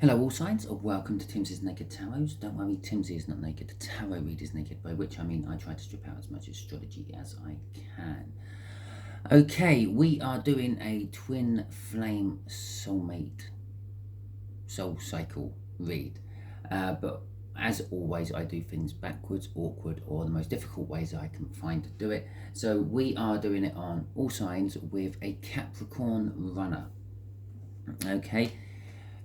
Hello all signs, or welcome to Timsy's Naked Tarot. Don't worry, Timsy is not naked, the tarot read is naked, by which I mean I try to strip out as much astrology as I can. Okay, we are doing a twin flame soulmate soul cycle read, but as always I do things backwards, awkward, or the most difficult ways I can find to do it. So we are doing it on all signs with a Capricorn runner. Okay.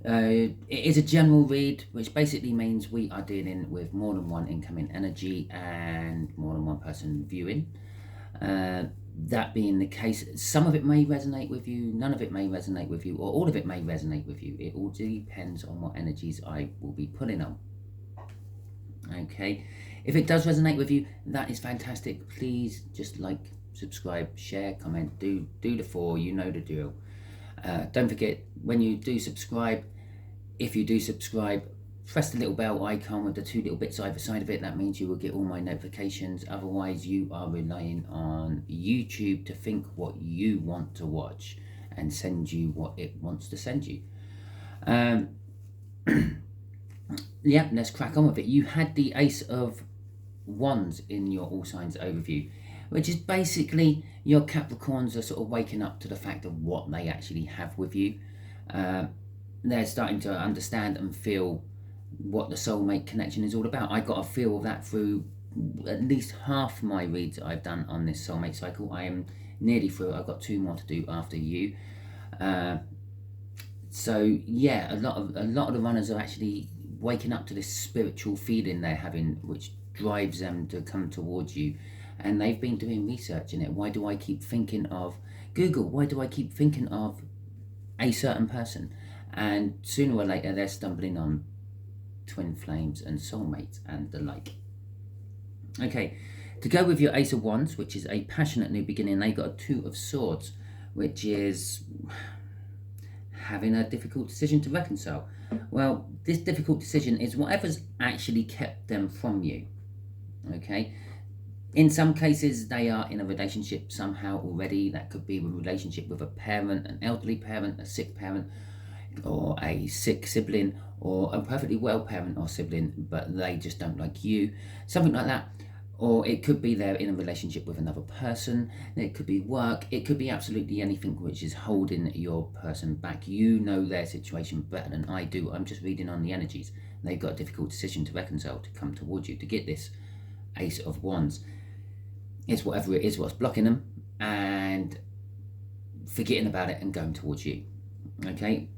It is a general read, which basically means we are dealing with more than one incoming energy and more than one person viewing. That being the case, some of it may resonate with you, none of it may resonate with you, or all of it may resonate with you. It all depends on what energies I will be pulling on. Okay, if it does resonate with you, that is fantastic. Please just like, subscribe, share, comment, do the four, you know the drill. Don't forget, when you do subscribe, if you do subscribe, press the little bell icon with the two little bits either side of it. That means you will get all my notifications. Otherwise, you are relying on YouTube to think what you want to watch and send you what it wants to send you. Yeah, let's crack on with it. You had the Ace of Wands in your All Signs overview, which is basically your Capricorns are sort of waking up to the fact of what they actually have with you. They're starting to understand and feel what the soulmate connection is all about. I got a feel of that through at least half my reads I've done on this soulmate cycle. I am nearly through. I've got 2 more to do after you. So yeah, a lot of the runners are actually waking up to this spiritual feeling they're having, which drives them to come towards you. And they've been doing research in it. Why do I keep thinking of Google? Why do I keep thinking of a certain person? And sooner or later, they're stumbling on twin flames and soulmates and the like. Okay, to go with your Ace of Wands, which is a passionate new beginning, they got a 2 of Swords, which is having a difficult decision to reconcile. Well, this difficult decision is whatever's actually kept them from you. Okay. In some cases, they are in a relationship somehow already. That could be a relationship with a parent, an elderly parent, a sick parent, or a sick sibling, or a perfectly well parent or sibling, but they just don't like you. Something like that. Or it could be they're in a relationship with another person. It could be work. It could be absolutely anything which is holding your person back. You know their situation better than I do. I'm just reading on the energies. They've got a difficult decision to reconcile, to come towards you, to get this Ace of Wands. It's whatever it is what's blocking them, and forgetting about it and going towards you. Okay.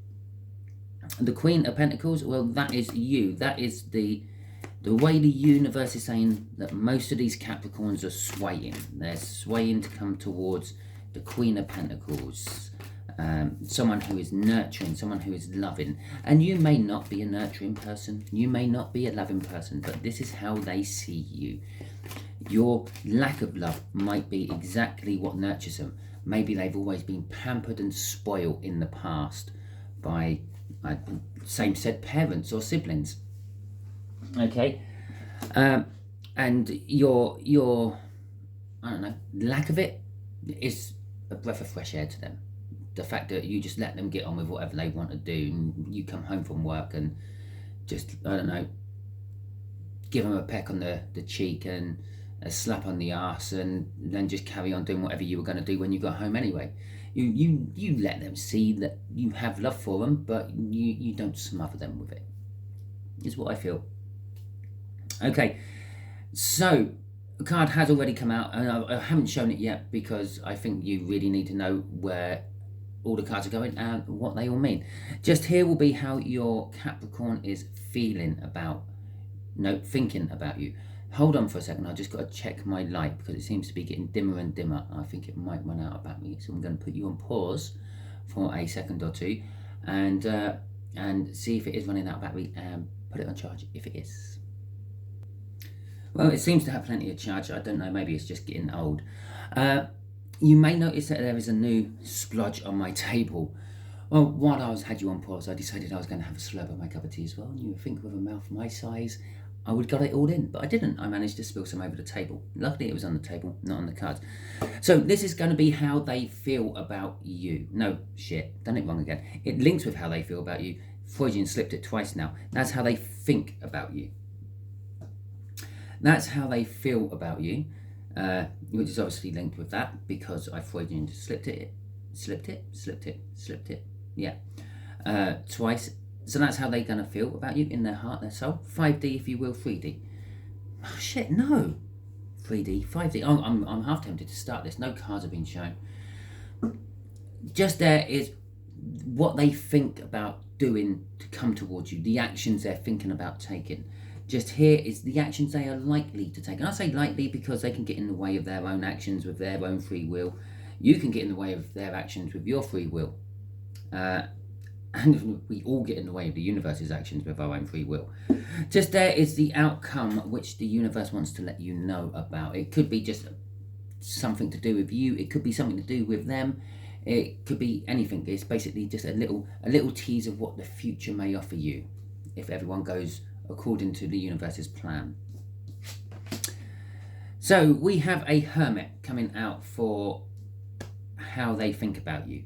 The Queen of Pentacles, well, that is you. That is the way the universe is saying that most of these Capricorns are swaying. They're swaying to come towards the Queen of Pentacles. Someone who is nurturing, someone who is loving. And you may not be a nurturing person. You may not be a loving person, but this is how they see you. Your lack of love might be exactly what nurtures them. Maybe they've always been pampered and spoiled in the past by same-said parents or siblings. Okay, and your I don't know, lack of it is a breath of fresh air to them. The fact that you just let them get on with whatever they want to do, and you come home from work and just, I don't know, give them a peck on the cheek and a slap on the arse, and then just carry on doing whatever you were going to do when you got home anyway. You let them see that you have love for them, but you don't smother them with it, is what I feel. Okay, so the card has already come out, and I haven't shown it yet because I think you really need to know where all the cards are going and what they all mean. Just here will be how your Capricorn is feeling about, thinking about you. Hold on for a second, I just got to check my light because it seems to be getting dimmer and dimmer. I think it might run out of battery, so I'm going to put you on pause for a second or two and see if it is running out of battery, and put it on charge if it is. Well, it seems to have plenty of charge. I don't know, maybe it's just getting old. You may notice that there is a new splodge on my table. Well, while I had you on pause, I decided I was going to have a slurp of my cup of tea as well. And you would think with a mouth my size, I would got it all in, but I didn't. I managed to spill some over the table. Luckily, it was on the table, not on the cards. So this is going to be how they feel about you. No, shit, done it wrong again. It links with how they feel about you Freudian slipped it twice now. That's how they think about you. That's how they feel about you, which is obviously linked with that, because I Freudian slipped it, yeah, twice. So that's how they're going to feel about you in their heart, their soul. 5D, if you will, 3D. Oh, shit, no. 3D, 5D. I'm half tempted to start this. No cards have been shown. Just there is what they think about doing to come towards you, the actions they're thinking about taking. Just here is the actions they are likely to take. And I say likely because they can get in the way of their own actions with their own free will. You can get in the way of their actions with your free will. And we all get in the way of the universe's actions with our own free will. Just there is the outcome which the universe wants to let you know about. It could be just something to do with you. It could be something to do with them. It could be anything. It's basically just a little tease of what the future may offer you if everyone goes according to the universe's plan. So we have a Hermit coming out for how they think about you.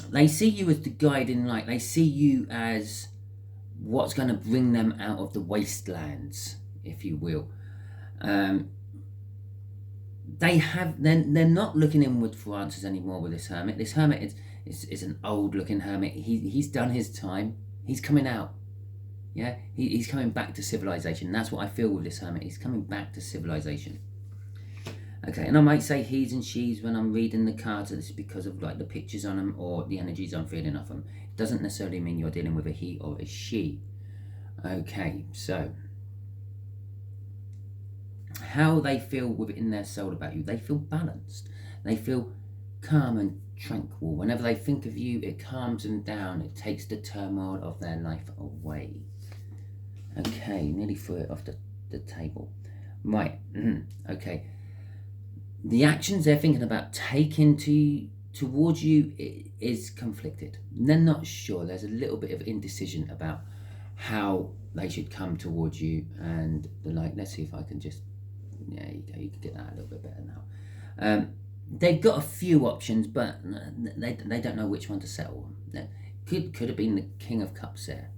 They see you as the guiding light. They see you as what's going to bring them out of the wastelands, if you will. They're not looking inward for answers anymore with this Hermit. This Hermit is an old looking Hermit. He's done his time. He's coming out. Yeah, he's coming back to civilization. That's what I feel with this Hermit. He's coming back to civilization. Okay, and I might say he's and she's when I'm reading the cards. It's because of like the pictures on them or the energies I'm feeling off them. It doesn't necessarily mean you're dealing with a he or a she. Okay, so how they feel within their soul about you. They feel balanced. They feel calm and tranquil. Whenever they think of you, it calms them down. It takes the turmoil of their life away. Okay, nearly threw it off the table. Right, okay. The actions they're thinking about taking towards you is conflicted. They're not sure. There's a little bit of indecision about how they should come towards you and the like. Let's see if I can just, yeah, you can get that a little bit better now. They've got a few options, but they don't know which one to settle on. Could have been the King of Cups there.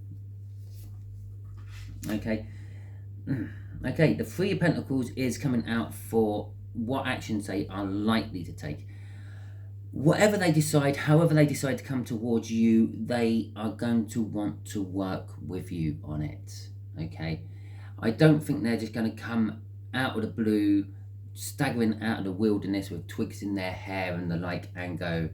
Okay. Okay, the Three of Pentacles is coming out for what actions they are likely to take. Whatever they decide, however they decide to come towards you, they are going to want to work with you on it. Okay, I don't think they're just going to come out of the blue, staggering out of the wilderness with twigs in their hair and the like, and go,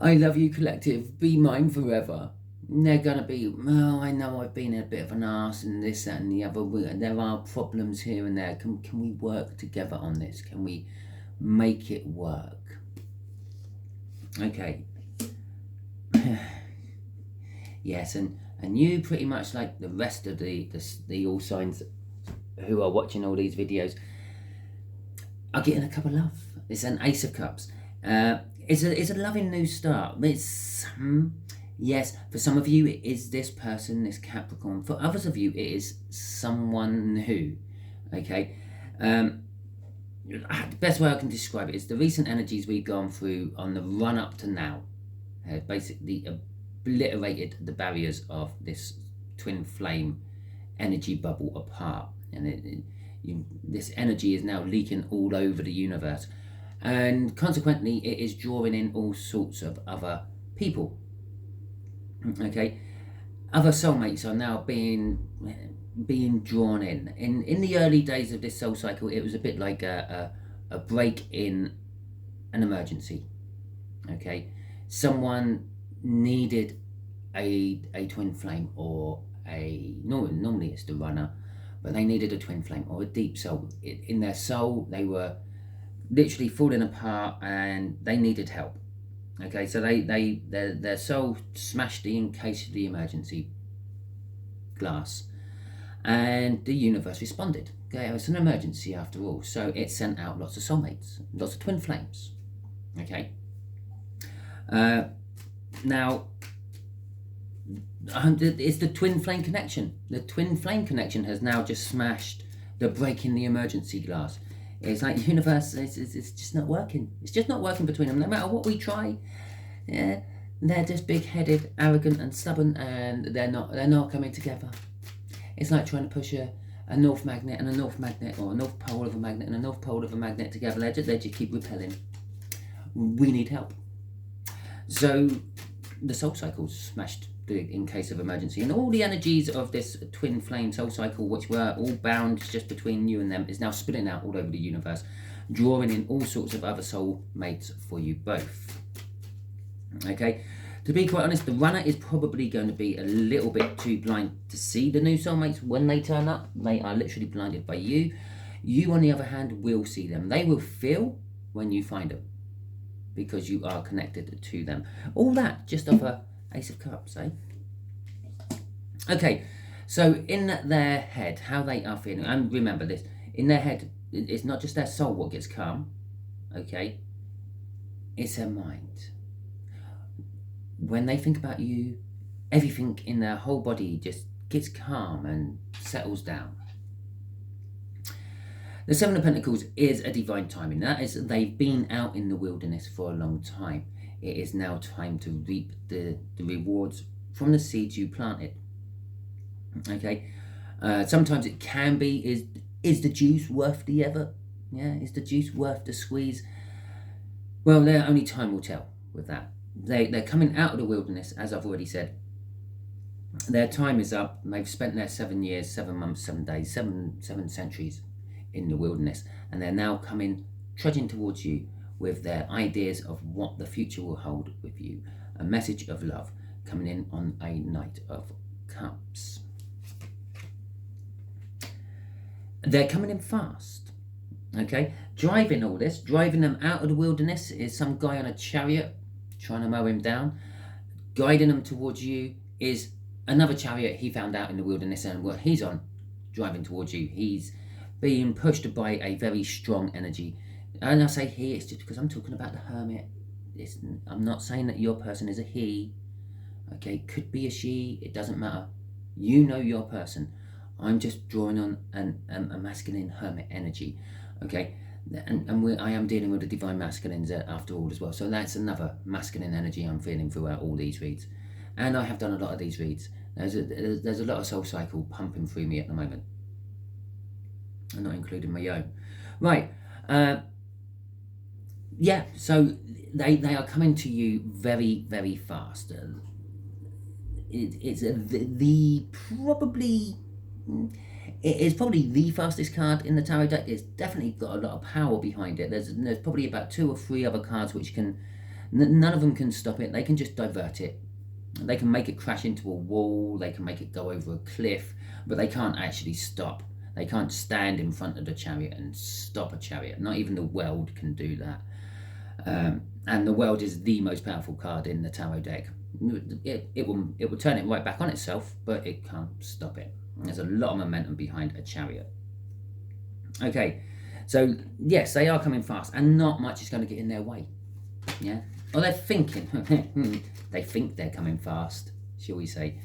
I love you, collective, be mine forever. And they're going to be, oh, I know I've been a bit of an arse and this, that and the other. There are problems here and there. Can we work together on this? Can we make it work? Okay. Yes, and you pretty much like the rest of the all signs who are watching all these videos are getting a cup of love. It's an Ace of Cups. It's a loving new start. It's yes, for some of you it is this person, this Capricorn. For others of you it is someone new. Okay. The best way I can describe it is the recent energies we've gone through on the run up to now have basically obliterated the barriers of this twin flame energy bubble apart, and this energy is now leaking all over the universe, and consequently it is drawing in all sorts of other people. Okay, other soulmates are now being drawn in. In the early days of this soul cycle, it was a bit like a break in an emergency. Okay, someone needed a twin flame or normally it's the runner, but they needed a twin flame or a deep soul. In their soul, they were literally falling apart and they needed help. Okay, so their soul smashed in case of the emergency glass, and the universe responded. Okay, it's an emergency after all, so it sent out lots of soulmates, lots of twin flames. Okay, now it's the twin flame connection. The twin flame connection has now just smashed the break in the emergency glass. It's like the universe, it's just not working. It's just not working between them. No matter what we try, yeah, They're just big-headed, arrogant and stubborn, and they're not coming together. It's like trying to push a north magnet and a north magnet, or a north pole of a magnet and a north pole of a magnet together. They just keep repelling. We need help. So the soul cycle's smashed in case of emergency, and all the energies of this twin flame soul cycle, which were all bound just between you and them, is now spilling out all over the universe, drawing in all sorts of other soul mates for you both. Okay, to be quite honest, the runner is probably going to be a little bit too blind to see the new soulmates when they turn up. They are literally blinded by you. You, on the other hand, will see them. They will feel when you find them, because you are connected to them. All that just off a Ace of Cups, eh? Okay, so in their head, how they are feeling, and remember this, in their head, it's not just their soul what gets calm, okay? It's their mind. When they think about you, everything in their whole body just gets calm and settles down. The Seven of Pentacles is a divine timing. That is, they've been out in the wilderness for a long time. It is now time to reap the rewards from the seeds you planted. Okay? Sometimes it can be, is the juice worth the effort? Yeah, is the juice worth the squeeze? Well, only time will tell with that. They're coming out of the wilderness, as I've already said. Their time is up. They've spent their 7 years, 7 months, 7 days, seven centuries in the wilderness, and they're now trudging towards you with their ideas of what the future will hold with you. A message of love coming in on a Knight of Cups. They're coming in fast. Okay, driving them out of the wilderness is some guy on a chariot trying to mow him down. Guiding them towards you is another chariot he found out in the wilderness, and what he's on, driving towards you. He's being pushed by a very strong energy. And I say he, it's just because I'm talking about the Hermit. I'm not saying that your person is a he. Okay, could be a she, it doesn't matter. You know your person. I'm just drawing on a masculine Hermit energy. Okay, and I am dealing with the divine masculines after all as well. So that's another masculine energy I'm feeling throughout all these reads. And I have done a lot of these reads. There's a lot of soul cycle pumping through me at the moment. I'm not including my own. Right. Yeah, so they are coming to you very, very fast. It's it is probably the fastest card in the tarot deck. It's definitely got a lot of power behind it. There's probably about 2 or 3 other cards which none of them can stop it. They can just divert it. They can make it crash into a wall. They can make it go over a cliff, but they can't actually stop. They can't stand in front of the chariot and stop a chariot. Not even the World can do that. And the World is the most powerful card in the tarot deck. It will turn it right back on itself, but it can't stop it. There's a lot of momentum behind a chariot. Okay, so yes, they are coming fast, and not much is going to get in their way. Yeah, or they're thinking. They think they're coming fast, shall we say?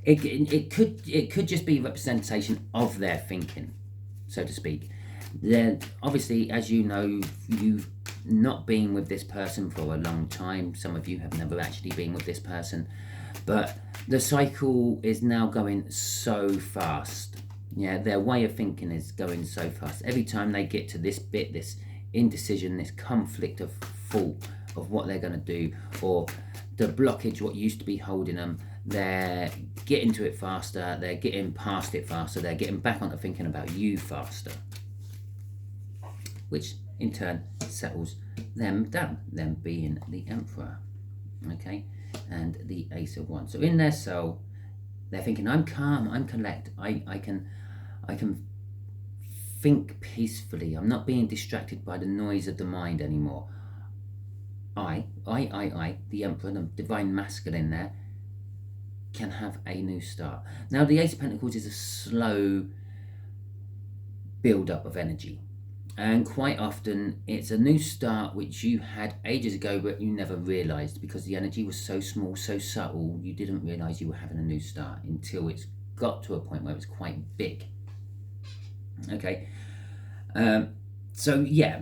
It could just be a representation of their thinking, so to speak. Then, obviously, as you know, you've not been with this person for a long time. Some of you have never actually been with this person, but the cycle is now going so fast. Yeah, their way of thinking is going so fast. Every time they get to this bit, this indecision, this conflict of thought of what they're going to do, or the blockage, what used to be holding them, they're getting to it faster, they're getting past it faster, they're getting back onto thinking about you faster, which in turn settles them down, them being the Emperor, okay, and the Ace of Wands. So in their soul, they're thinking, I'm calm, I'm collect, I can think peacefully, I'm not being distracted by the noise of the mind anymore. I, the Emperor, the divine masculine there, can have a new start. Now, the Ace of Pentacles is a slow build-up of energy. And quite often, it's a new start which you had ages ago, but you never realised because the energy was so small, so subtle, you didn't realise you were having a new start until it's got to a point where it's quite big. Okay. So yeah,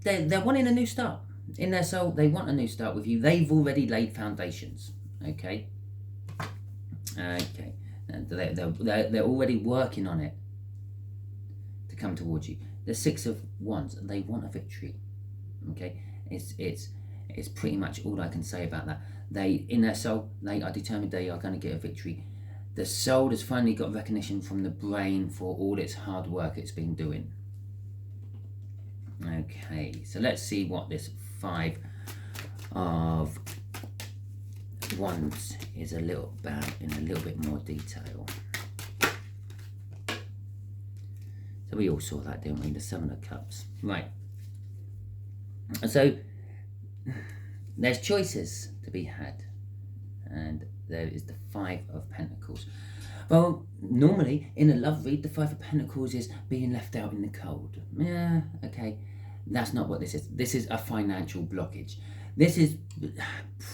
they're wanting a new start in their soul. They want a new start with you. They've already laid foundations. Okay. Okay. And they're already working on it to come towards you. The Six of Wands. They want a victory. Okay. It's pretty much all I can say about that. They, in their soul, they are determined they are going to get a victory. The soul has finally got recognition from the brain for all its hard work it's been doing. Okay, so let's see what this Five of Wands is a little about in a little bit more detail. So we all saw that, didn't we? The Seven of Cups. Right. So there's choices to be had. And there is the Five of Pentacles. Well, normally in a love read, the Five of Pentacles is being left out in the cold. Yeah, okay. That's not what this is. This is a financial blockage. This is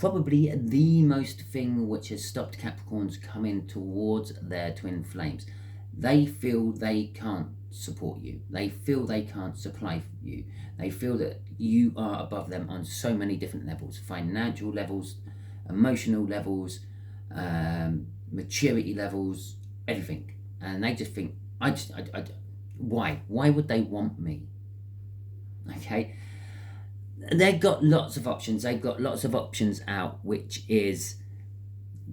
probably the most thing which has stopped Capricorns coming towards their twin flames. They feel they can't support you. They feel they can't supply you. They feel that you are above them on so many different levels. Financial levels, emotional levels, maturity levels, everything. And they just think, why? Why would they want me? Okay. They've got lots of options. They've got lots of options out, which is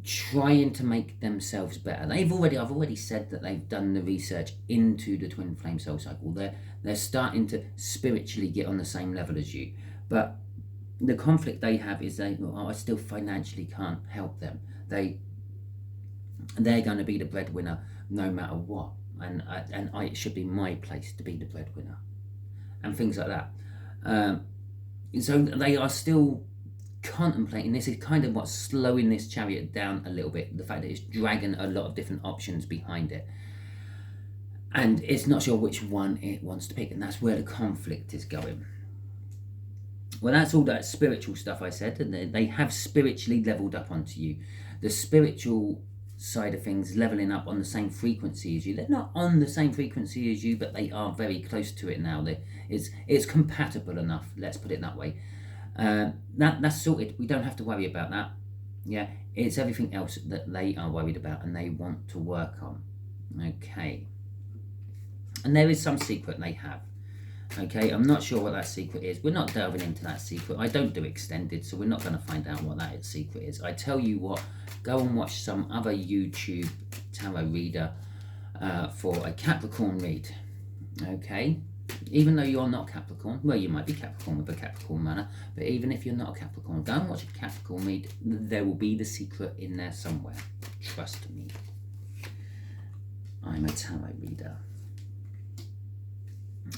trying to make themselves better. I've already said that they've done the research into the twin flame soul cycle. They're starting to spiritually get on the same level as you. But the conflict they have is I still financially can't help them. They're going to be the breadwinner no matter what, and it should be my place to be the breadwinner, and things like that. So they are still contemplating. This is kind of what's slowing this chariot down a little bit. The fact that it's dragging a lot of different options behind it, and it's not sure which one it wants to pick, and that's where the conflict is going. Well, that's all that spiritual stuff I said, and they have spiritually leveled up onto you. The spiritual side of things leveling up on the same frequency as you. They're not on the same frequency as you, but they are very close to it now. It's compatible enough, let's put it that way. That's sorted. We don't have to worry about that. Yeah, it's everything else that they are worried about and they want to work on. Okay. And there is some secret they have. Okay, I'm not sure what that secret is. We're not delving into that secret. I don't do extended, so we're not going to find out what that secret is. I tell you what, go and watch some other YouTube tarot reader for a Capricorn read. Okay, even though you're not Capricorn, well, you might be Capricorn with a Capricorn manner, but even if you're not a Capricorn, go and watch a Capricorn read. There will be the secret in there somewhere. Trust me. I'm a tarot reader.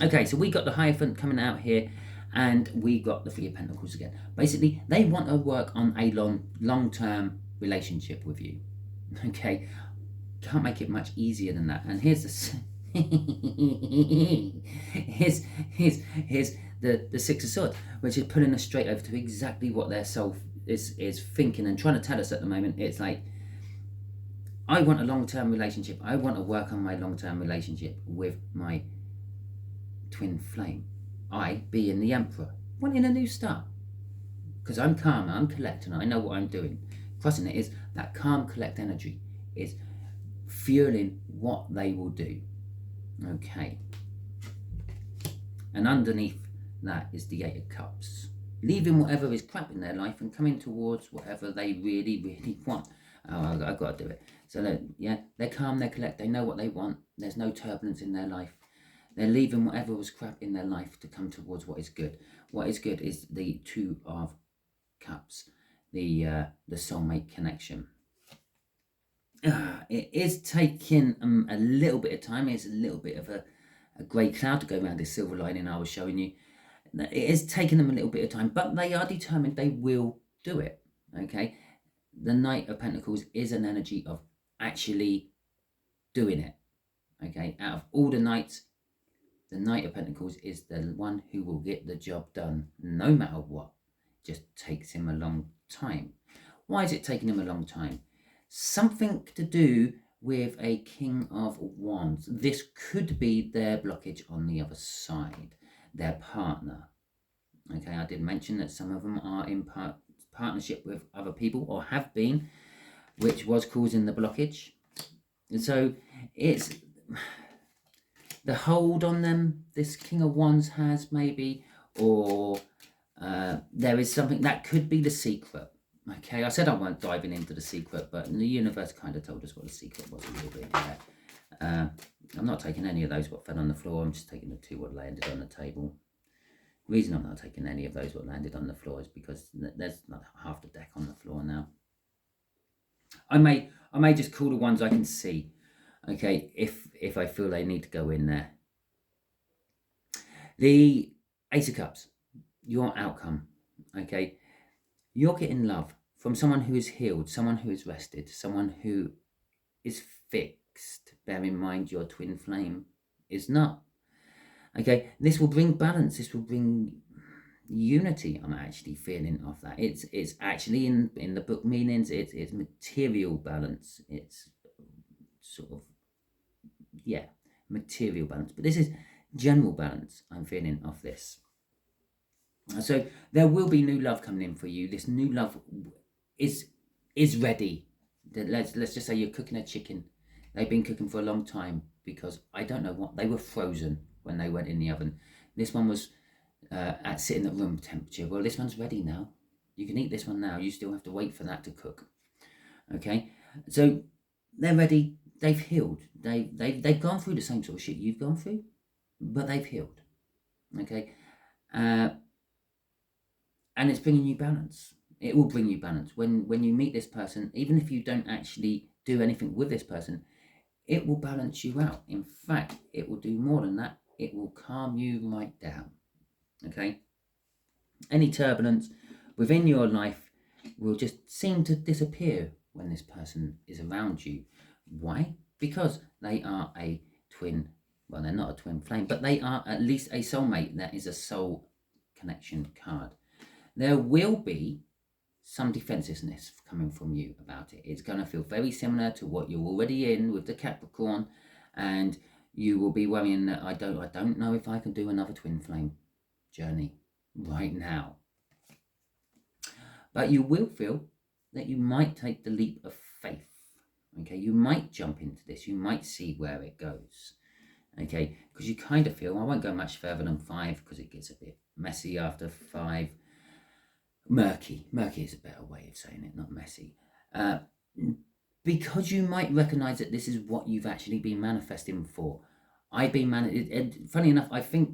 Okay, so we got the Hierophant coming out here, and we got the Three of Pentacles again. Basically, they want to work on a long-term relationship with you. Okay, can't make it much easier than that. And here's the here's the Six of Swords, which is pulling us straight over to exactly what their soul is thinking and trying to tell us at the moment. It's like, I want a long-term relationship. I want to work on my long-term relationship with my twin flame. I, being the Emperor, wanting a new start. Because I'm calm, I'm collecting, I know what I'm doing. Crossing it is that calm, collect energy is fueling what they will do. Okay. And underneath that is the Eight of Cups. Leaving whatever is crap in their life and coming towards whatever they really, really want. Oh, I've got to do it. So, they're calm, they collect, they know what they want. There's no turbulence in their life. They're leaving whatever was crap in their life to come towards what is good. What is good is the Two of Cups, the soulmate connection. It is taking a little bit of time. It's a little bit of a grey cloud to go around this silver lining I was showing you. It is taking them a little bit of time, but they are determined they will do it. Okay, the Knight of Pentacles is an energy of actually doing it. Okay, out of all the knights, the Knight of Pentacles is the one who will get the job done no matter what. It just takes him a long time. Why is it taking him a long time? Something to do with a King of Wands. This could be their blockage on the other side. their partner. Okay, I did mention that some of them are in partnership with other people, or have been, which was causing the blockage. And so it's the hold on them this King of Wands has, maybe, or there is something that could be the secret. Okay, I said I weren't diving into the secret, but the universe kind of told us what the secret was a little bit there. I'm not taking any of those what fell on the floor. I'm just taking the 2 what landed on the table. The reason I'm not taking any of those what landed on the floor is because there's like half the deck on the floor now. I may just call the ones I can see, okay, if I feel they need to go in there. The Ace of Cups, your outcome, okay, you're getting love from someone who is healed, someone who is rested, someone who is fixed. Bear in mind your twin flame is not. Okay, this will bring balance, this will bring unity. I'm actually feeling of that. It's actually in the book meanings, it's material balance. It's sort of, yeah, material balance. But this is general balance I'm feeling of this. So there will be new love coming in for you. This new love is ready. Let's just say you're cooking a chicken. They've been cooking for a long time because I don't know what, they were frozen when they went in the oven. This one was sitting at room temperature. Well, this one's ready now. You can eat this one now. You still have to wait for that to cook. Okay, so they're ready. They've healed. They've gone through the same sort of shit you've gone through, but they've healed. Okay, and it's bringing you balance. It will bring you balance when you meet this person. Even if you don't actually do anything with this person, it will balance you out. In fact, it will do more than that. It will calm you right down. Okay, any turbulence within your life will just seem to disappear when this person is around you. Why? Because they are a twin. Well, they're not a twin flame, but they are at least a soulmate. That is a soul connection card. There will be some defensiveness coming from you about it. It's going to feel very similar to what you're already in with the Capricorn, and you will be worrying that I don't know if I can do another twin flame journey right now. But you will feel that you might take the leap of faith. Okay, you might jump into this. You might see where it goes. Okay, because you kind of feel, I won't go much further than 5 because it gets a bit messy after 5. Murky is a better way of saying it, not messy. Because you might recognize that this is what you've actually been manifesting for. I've been funny enough, I think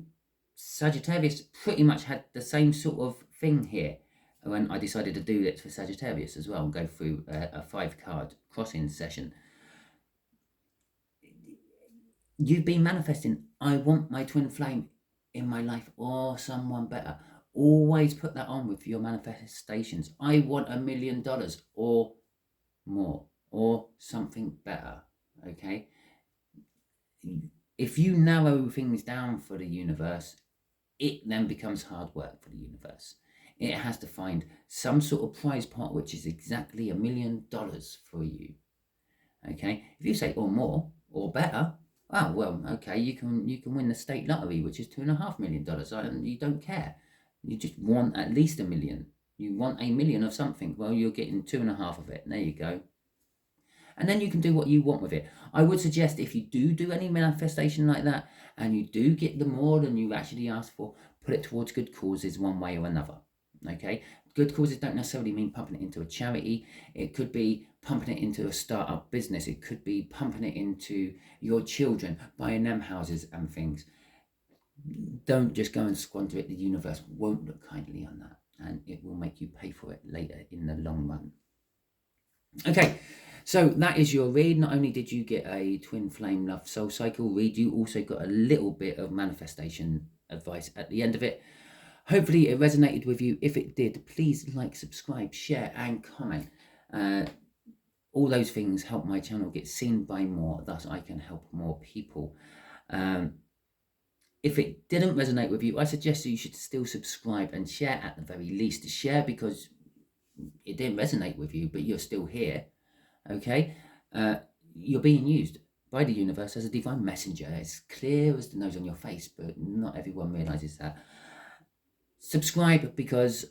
Sagittarius pretty much had the same sort of thing here when I decided to do it for Sagittarius as well and go through a 5-card crossing session. You've been manifesting, I want my twin flame in my life or someone better. Always put that on with your manifestations. I want $1 million or more or something better. Okay, if you narrow things down for the universe, it then becomes hard work for the universe. It has to find some sort of prize pot which is exactly $1 million for you. Okay, if you say or more or better, oh well, okay, you can win the state lottery, which is $2.5 million, and you don't care. You just want at least $1 million. You want $1 million of something. Well, you're getting 2.5 of it. There you go. And then you can do what you want with it. I would suggest if you do any manifestation like that, and you do get the more than you actually asked for, put it towards good causes one way or another. Okay? Good causes don't necessarily mean pumping it into a charity. It could be pumping it into a start-up business. It could be pumping it into your children, buying them houses and things. Don't just go and squander it. The universe won't look kindly on that, and it will make you pay for it later in the long run. Okay, so that is your read. Not only did you get a twin flame love soul cycle read, you also got a little bit of manifestation advice at the end of it. Hopefully it resonated with you. If it did, please like, subscribe, share and comment. All those things help my channel get seen by more, thus I can help more people. If it didn't resonate with you, I suggest that you should still subscribe and share at the very least. Share because it didn't resonate with you, but you're still here. Okay? You're being used. by the universe as a divine messenger. It's clear as the nose on your face, but not everyone realizes that. Subscribe, because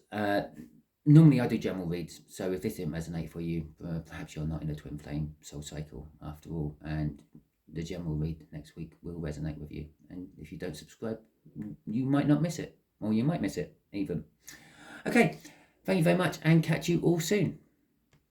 normally I do general reads, so if this didn't resonate for you, perhaps you're not in a twin flame soul cycle after all, and the general read next week will resonate with you. And if you don't subscribe, you might not miss it, or you might miss it even. Okay, thank you very much, and catch you all soon.